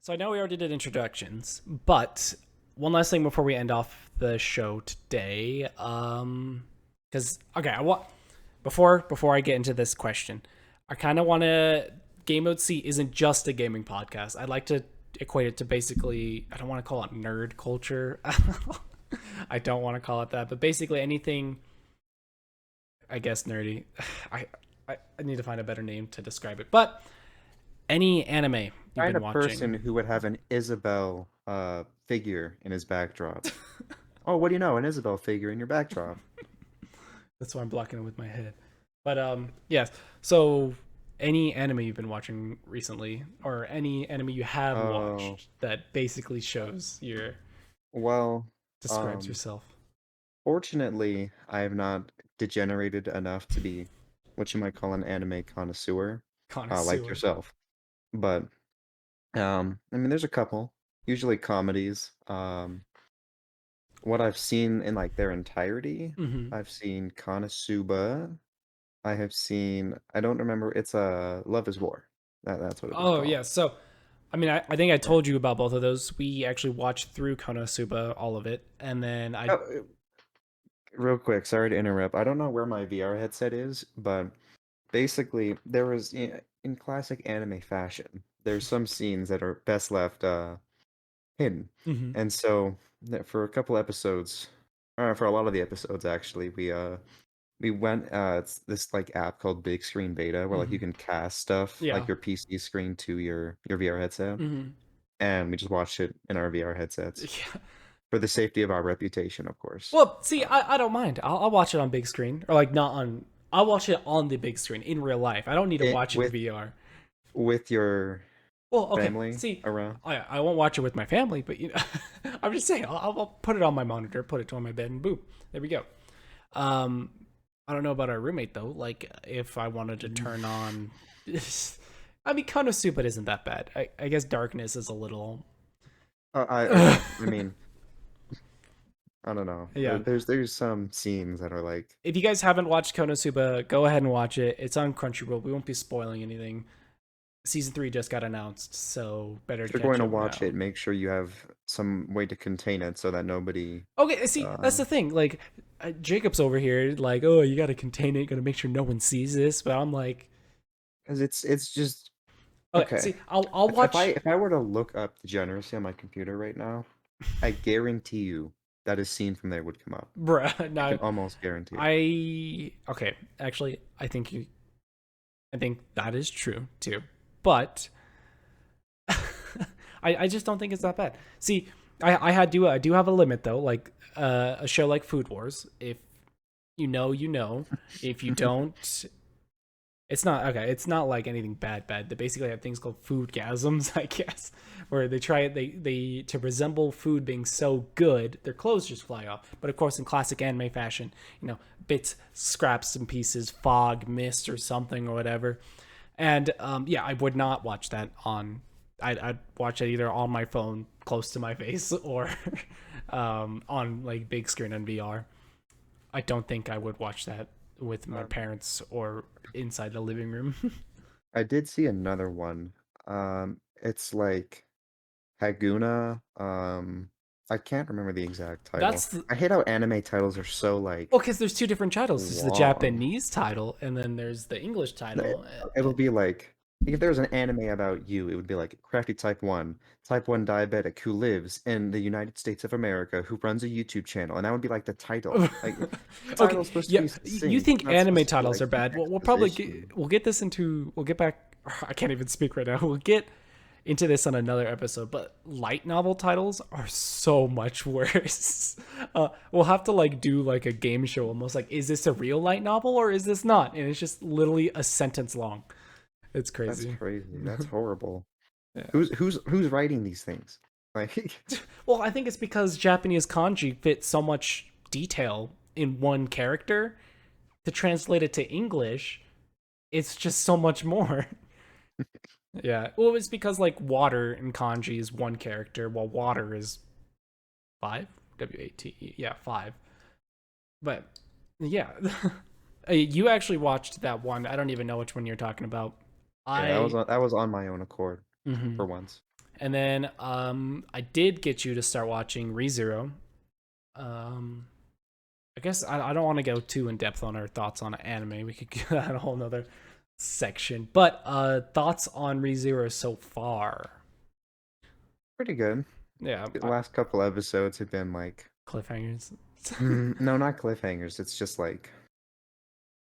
So I know we already did introductions, but one last thing before we end off the show today. Because okay, before I get into this question, I kind of want to. Game Mode C isn't just a gaming podcast. I'd like to equate it to basically. I don't want to call it nerd culture. I don't want to call it that, but basically anything. I guess nerdy. I I need to find a better name to describe it, but any anime you've Kind been of person watching. who would have an Isabel figure in his backdrop. Oh, what do you know? An Isabel figure in your backdrop. That's why I'm blocking it with my head. But yes. So any anime you've been watching recently, or any anime you have Oh, watched that basically shows your well, describes um, yourself. fortunately, I have not degenerated enough to be what you might call an anime connoisseur, like Connoisseur. yourself. But I mean, there's a couple, usually comedies. What I've seen in like their entirety, Mm-hmm. I've seen Konosuba. I have seen. I don't remember. It's a Love is War. That's what it was Oh called. yeah. So I mean, I think I Yeah. told you about both of those. We actually watched through Konosuba, all of it, and then I. Oh, real quick, sorry to interrupt. I don't know where my VR headset is, but basically there was in classic anime fashion. There's some scenes that are best left hidden, Mhm. and so for a couple episodes, for a lot of the episodes actually, we went it's this like app called Big Screen Beta where like you Mhm. can cast stuff like Yeah. your PC screen to your VR headset. Mhm. And we just watched it in our VR headsets Yeah. for the safety of our reputation, of course. Well, see, Um, I don't mind. I'll watch it on big screen, or like not on. I'll watch it on the big screen in real life. I don't need to it watch it in VR. with your Well, okay. family See, around. I won't watch it with my family, but I'm just saying I'll put it on my monitor, put it on my bed, and boom, there we go. Um, I don't know about our roommate though. Like if I wanted to Mm. turn on, I mean, Konosuba isn't that bad. I guess Darkness is a little. I mean, I don't know. Yeah. There's some scenes that are like, If you guys haven't watched Konosuba, go ahead and watch it. It's on Crunchyroll. We won't be spoiling anything. Season 3 just got announced, so better if to you're going catch to up watch now. it, make sure you have some way to contain it so that nobody, Okay, see, uh, that's the thing. Like, Jacob's over here, like, oh, you gotta contain it, gotta make sure no one sees this. But I'm like, because it's just okay, okay. see, I'll watch, If I were to look up degeneracy on my computer right now, I guarantee you that a scene from there would come up. bruh. I can No, almost guarantee it. okay. Actually, I think that is true too. But I just don't think it's that bad. See, I do have a limit though. Like a show like Food Wars, if you know, you know. If you don't, it's not okay. It's not like anything bad. They basically have things called food gasms, I guess, where they try it. They to resemble food being so good, their clothes just fly off. But of course, in classic anime fashion, bits, scraps, and pieces, fog, mist, or something or whatever. And yeah, I would not watch that on. I'd watch it either on my phone close to my face or on like big screen and VR. I don't think I would watch that with my Um, parents or inside the living room. I did see another one. It's like Haguna. I can't remember the exact title. That's the, I hate how anime titles are so well, like because there's two different titles. There's the long. Japanese title, and then there's the English It- title. It'll be like if there was an anime about you, it would be like Crafty Type 1 diabetic who lives in the United States of America, who runs a YouTube channel, and that would be like the title. Like the Okay, title's supposed to yeah, be you succinct. It's think not anime supposed to be titles like are some bad? We'll probably exposition. we'll get this into we'll get back. I can't even speak right now. We'll get into this on another episode, but light novel titles are so much worse. We'll have to like do like a game show almost like, is this a real light novel or is this not? And it's just literally a sentence long. It's That's crazy. crazy. That's horrible. Yeah. Who's writing these things? Like Well, I think it's because Japanese kanji fit so much detail in one character. To translate it to English, it's just so much more. Yeah. Well, it's because like water in kanji is one character, while water is five. WAT. Yeah, five. But yeah, you actually watched that one. I don't even know which one you're talking about. yeah, I. that was on my own accord Mhm. for once. And then I did get you to start watching ReZero. I guess I don't want to go too in depth on our thoughts on anime. We could get that a whole nother section. But thoughts on ReZero so far? Pretty good. Yeah, The last couple episodes have been like, cliffhangers. no, not cliffhangers. It's just like,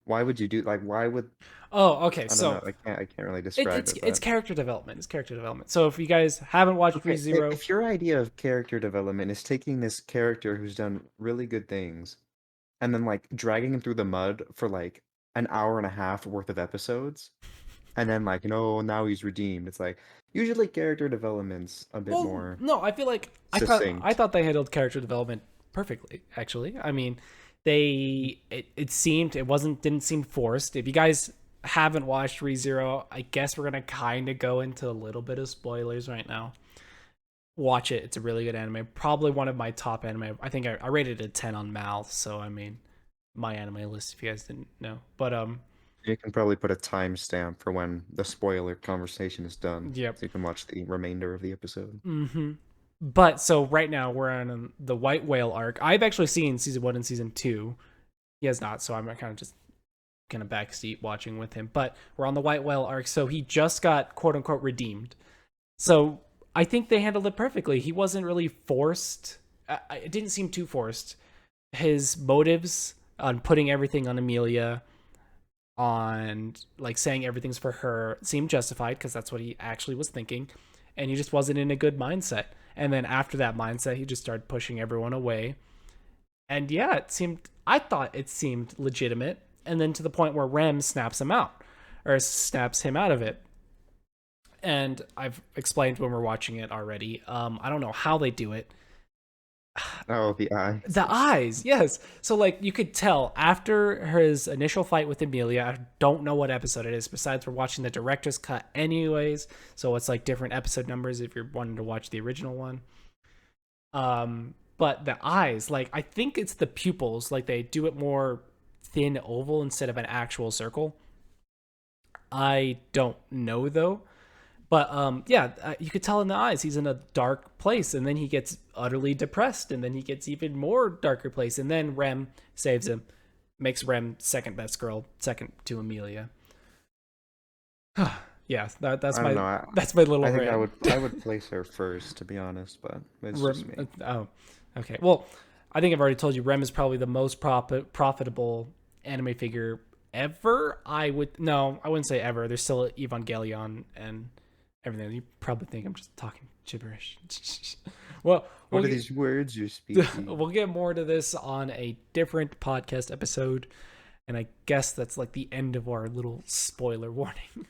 why would you do like why would Oh, okay. I don't So know. I can't really describe it, it's but character development. It's character development. So if you guys haven't watched okay, ReZero, if your idea of character development is taking this character who's done really good things and then like dragging him through the mud for like an hour and a half worth of episodes, and then like, no, now he's redeemed. It's like usually character development's a bit well, more no, I feel like I succinct. thought they handled character development perfectly. Actually, I mean, it seemed it wasn't didn't seem forced. If you guys haven't watched ReZero, I guess we're gonna kind of go into a little bit of spoilers right now. Watch it; it's a really good anime. Probably one of my top anime. I think I rated it a 10 on Mouth. So I mean, my anime list. If you guys didn't know, but You can probably put a timestamp for when the spoiler conversation is done, yep. so you can watch the remainder of the episode. Mm-hmm. But so right now we're on the White Whale arc. I've actually seen season 1 and season 2. He has not, so I'm kind of just kind of backseat watching with him. But we're on the White Whale arc, so he just got quote unquote redeemed. So I think they handled it perfectly. He wasn't really forced. It didn't seem too forced. His motives on putting everything on Amelia, on like saying everything's for her, seemed justified because that's what he actually was thinking, and he just wasn't in a good mindset. And then after that mindset, he just started pushing everyone away. And yeah, I thought it seemed legitimate. And then to the point where Rem snaps him out, or snaps him out of it. And I've explained when we're watching it already. I don't know how they do it. Oh, the eye. The eyes, yes. So like you could tell after his initial fight with Amelia, I don't know what episode it is. Besides, we're watching the director's cut anyways, so it's like different episode numbers if you're wanting to watch the original one. But the eyes, like I think it's the pupils, like they do it more thin oval instead of an actual circle. I don't know though. But yeah, you could tell in the eyes he's in a dark place, and then he gets utterly depressed, and then he gets even more darker place, and then Rem saves him, makes Rem second best girl, second to Amelia. Yeah, that's I don't know. that's my little I think rant. I would place her first, to be honest, but it's just me. Oh, okay. Well, I think I've already told you Rem is probably the most profitable anime figure ever. I wouldn't say ever. There's still Evangelion and everything. You probably think I'm just talking gibberish. Well, What are these words you're speaking? we'll get more to this on a different podcast episode, and I guess that's like the end of our little spoiler warning.